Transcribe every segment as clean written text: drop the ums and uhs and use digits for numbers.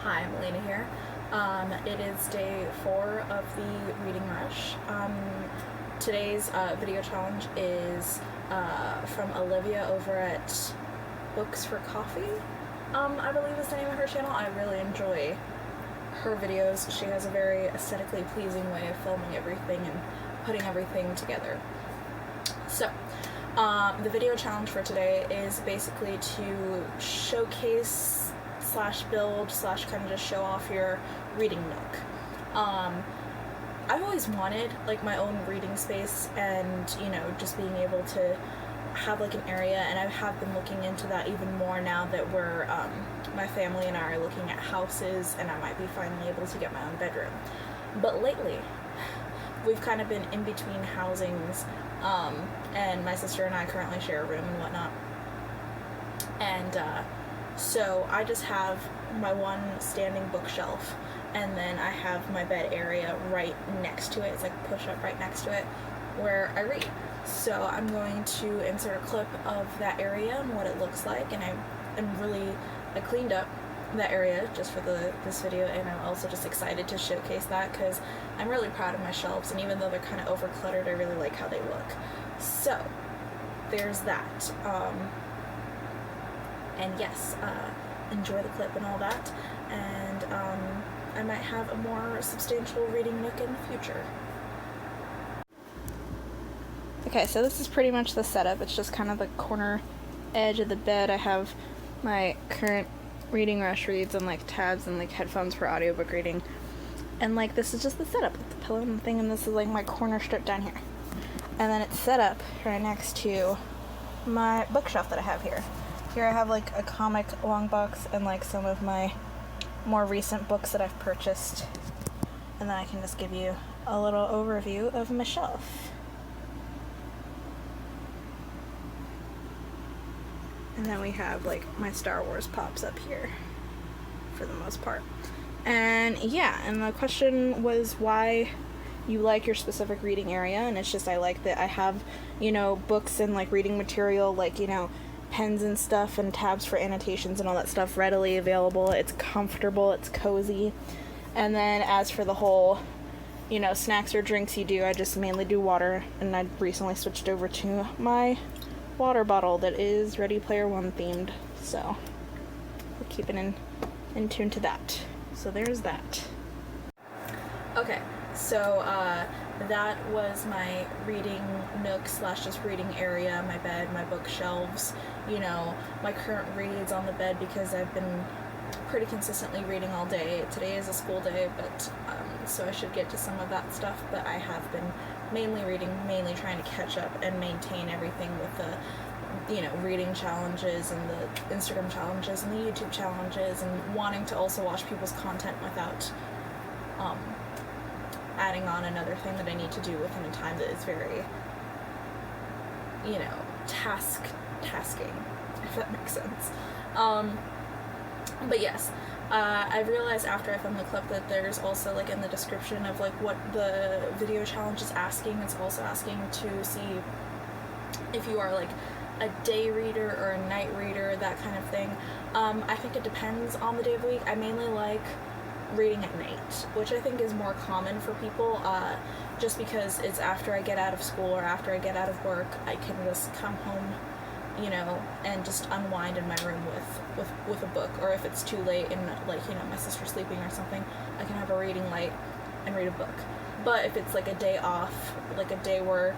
Hi, Mileena here. It is day 4 of the reading rush. Today's video challenge is from Olivia over at Books for Coffee, I believe is the name of her channel. I really enjoy her videos. She has a very aesthetically pleasing way of filming everything and putting everything together. So, the video challenge for today is basically to showcase slash build slash kind of just show off your reading nook. I've always wanted like my own reading space and, you know, just being able to have like an area, and I have been looking into that even more now that we're, my family and I are looking at houses, and I might be finally able to get my own bedroom. But lately, we've kind of been in between housings, and my sister and I currently share a room and whatnot. And, so I just have my one standing bookshelf, and then I have my bed area right next to it. It's like push up right next to it where I read. So I'm going to insert a clip of that area and what it looks like, and I cleaned up that area just for this video, and I'm also just excited to showcase that because I'm really proud of my shelves, and even though they're kind of over cluttered, I really like how they look. So there's that. And yes, enjoy the clip and all that, and I might have a more substantial reading nook in the future. Okay, so this is pretty much the setup. It's just kind of the corner edge of the bed. I have my current reading rush reads and like tabs and like headphones for audiobook reading, and like this is just the setup with the pillow and the thing, and this is like my corner strip down here, and then it's set up right next to my bookshelf that I have here. Here I have like a comic long box and like some of my more recent books that I've purchased, and then I can just give you a little overview of my shelf. And then we have like my Star Wars pops up here for the most part. And yeah, and the question was why you like your specific reading area, and it's just I like that I have, you know, books and like reading material, like, you know, pens and stuff and tabs for annotations and all that stuff readily available. It's comfortable, it's cozy. And then as for the whole, you know, snacks or drinks you do, I just mainly do water, and I recently switched over to my water bottle that is Ready Player One themed, so we're keeping in tune to that. So there's that. Okay, so that was my reading nook slash just reading area, my bed, my bookshelves, you know, my current reads on the bed because I've been pretty consistently reading all day. Today is a school day, but so I should get to some of that stuff, but I have been mainly reading, mainly trying to catch up and maintain everything with the, you know, reading challenges and the Instagram challenges and the YouTube challenges, and wanting to also watch people's content without adding on another thing that I need to do within a time that is very, you know, tasking, if that makes sense. But yes, I realized after I filmed the clip that there's also, like, in the description of, like, what the video challenge is asking, it's also asking to see if you are, like, a day reader or a night reader, that kind of thing. I think it depends on the day of the week. I mainly like reading at night, which I think is more common for people, just because it's after I get out of school or after I get out of work, I can just come home, you know, and just unwind in my room with a book, or if it's too late and, like, you know, my sister's sleeping or something, I can have a reading light and read a book. But if it's like a day off, like a day where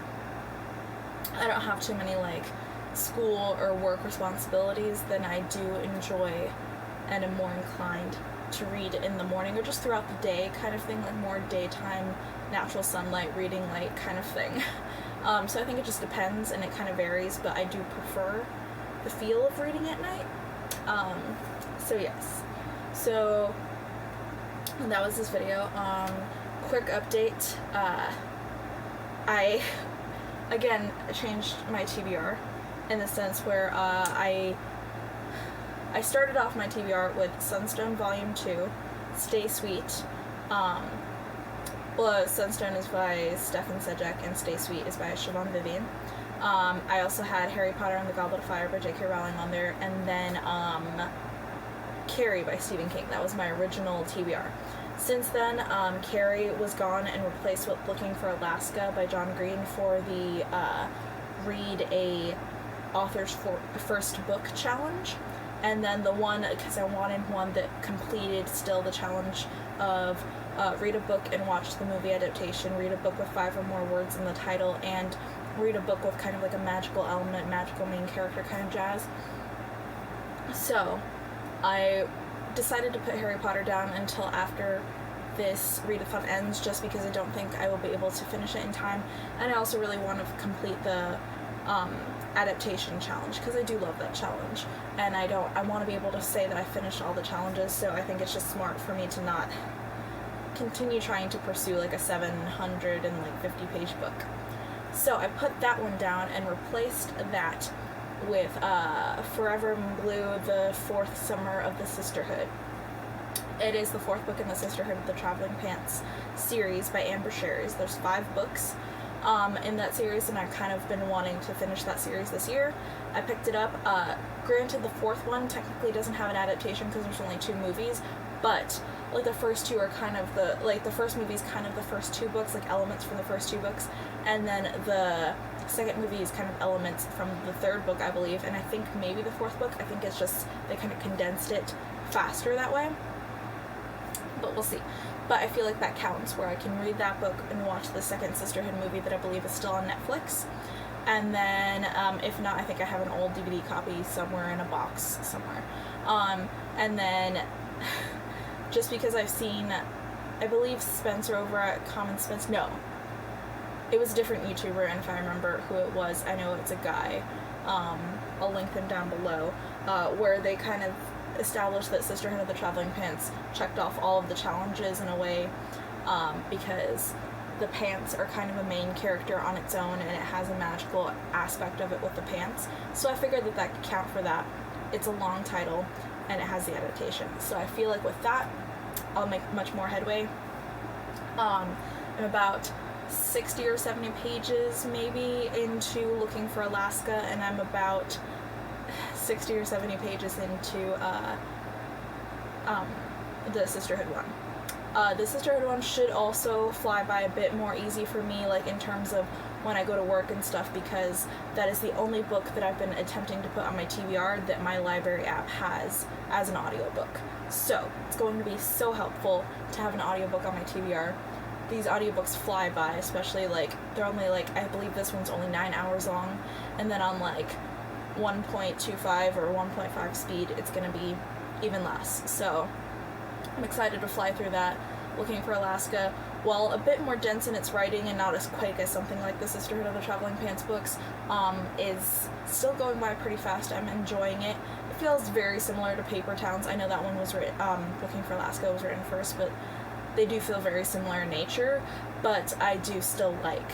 I don't have too many like school or work responsibilities, then I do enjoy and am more inclined to read in the morning or just throughout the day kind of thing, like more daytime, natural sunlight, reading light kind of thing. So I think it just depends and it kind of varies, but I do prefer the feel of reading at night. So yes. So that was this video. Quick update. I, again, changed my TBR in the sense where I started off my TBR with Sunstone Volume 2, Stay Sweet. Well, Sunstone is by Stefan Sejic and Stay Sweet is by Siobhan Vivian. I also had Harry Potter and the Goblet of Fire by J.K. Rowling on there, and then Carrie by Stephen King. That was my original TBR. Since then, Carrie was gone and replaced with Looking for Alaska by John Green for the read a author's first book challenge. And then the one, because I wanted one that completed still the challenge of read a book and watch the movie adaptation, read a book with 5 or more words in the title, and read a book with kind of like a magical element, magical main character kind of jazz. So I decided to put Harry Potter down until after this readathon ends, just because I don't think I will be able to finish it in time, and I also really want to complete the adaptation challenge, because I do love that challenge, and I want to be able to say that I finished all the challenges, so I think it's just smart for me to not continue trying to pursue like a 750 page book. So I put that one down and replaced that with Forever Blue, the 4th Summer of the Sisterhood. It is the 4th book in the Sisterhood of the Traveling Pants series by Amber Sherries. There's 5 books in that series, and I've kind of been wanting to finish that series this year. I picked it up. Granted, the 4th one technically doesn't have an adaptation because there's only 2 movies, but like the first 2 are kind of the first movie is kind of the first 2 books, like elements from the first 2 books, and then the second movie is kind of elements from the 3rd book, I believe, and I think maybe the 4th book. I think it's just they kind of condensed it faster that way, but we'll see. But I feel like that counts, where I can read that book and watch the second Sisterhood movie that I believe is still on Netflix. And then, if not, I think I have an old DVD copy somewhere in a box somewhere. And then, just because I've seen, I believe Spencer over at Common Spence, no, it was a different YouTuber, and if I remember who it was, I know it's a guy, I'll link them down below, where they kind of established that Sisterhood of the Traveling Pants checked off all of the challenges in a way, because the pants are kind of a main character on its own, and it has a magical aspect of it with the pants. So I figured that that could count for that. It's a long title, and it has the adaptation. So I feel like with that, I'll make much more headway. I'm about 60 or 70 pages maybe into Looking for Alaska, and I'm about 60 or 70 pages into the Sisterhood one. The Sisterhood one should also fly by a bit more easy for me, like in terms of when I go to work and stuff, because that is the only book that I've been attempting to put on my TBR that my library app has as an audiobook. So it's going to be so helpful to have an audiobook on my TBR. These audiobooks fly by, especially like they're only like, I believe this one's only 9 hours long, and then on like 1.25 or 1.5 speed, it's going to be even less. So I'm excited to fly through that. Looking for Alaska, while a bit more dense in its writing and not as quick as something like the Sisterhood of the Traveling Pants books, is still going by pretty fast. I'm enjoying it. It feels very similar to Paper Towns. I know that one was written, Looking for Alaska was written first, but they do feel very similar in nature, but I do still like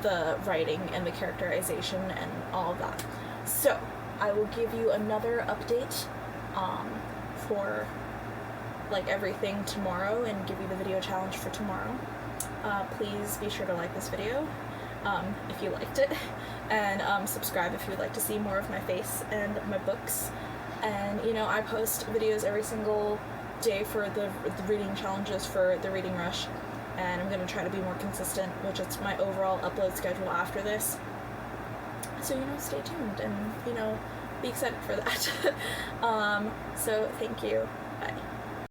the writing and the characterization and all of that. So I will give you another update for like everything tomorrow, and give you the video challenge for tomorrow. Please be sure to like this video if you liked it, and subscribe if you would like to see more of my face and my books. And you know, I post videos every single day for the reading challenges for the Reading Rush, and I'm going to try to be more consistent, which is my overall upload schedule after this. So, you know, stay tuned and, you know, be excited for that. So thank you.